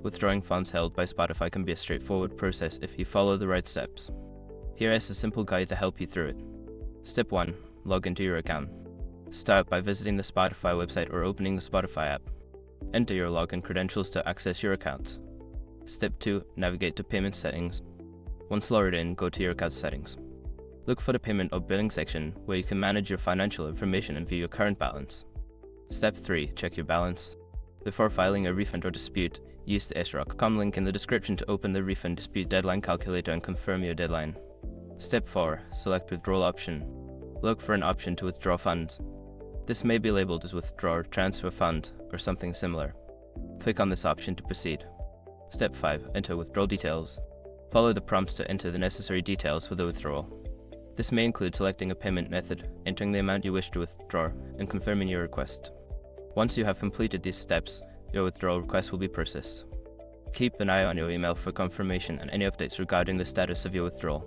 Withdrawing funds held by Spotify can be a straightforward process if you follow the right steps. Here is a simple guide to help you through it. Step 1. Log into your account. Start by visiting the Spotify website or opening the Spotify app. Enter your login credentials to access your account. Step 2. Navigate to Payment Settings. Once logged in, go to your account settings. Look for the Payment or Billing section where you can manage your financial information and view your current balance. Step 3. Check your balance. Before filing a refund or dispute, use the srock.com link in the description to open the refund dispute deadline calculator and confirm your deadline. Step 4. Select Withdrawal option. Look for an option to withdraw funds. This may be labeled as Withdraw or Transfer Fund or something similar. Click on this option to proceed. Step 5. Enter withdrawal details. Follow the prompts to enter the necessary details for the withdrawal. This may include selecting a payment method, entering the amount you wish to withdraw, and confirming your request. Once you have completed these steps, your withdrawal request will be processed. Keep an eye on your email for confirmation and any updates regarding the status of your withdrawal.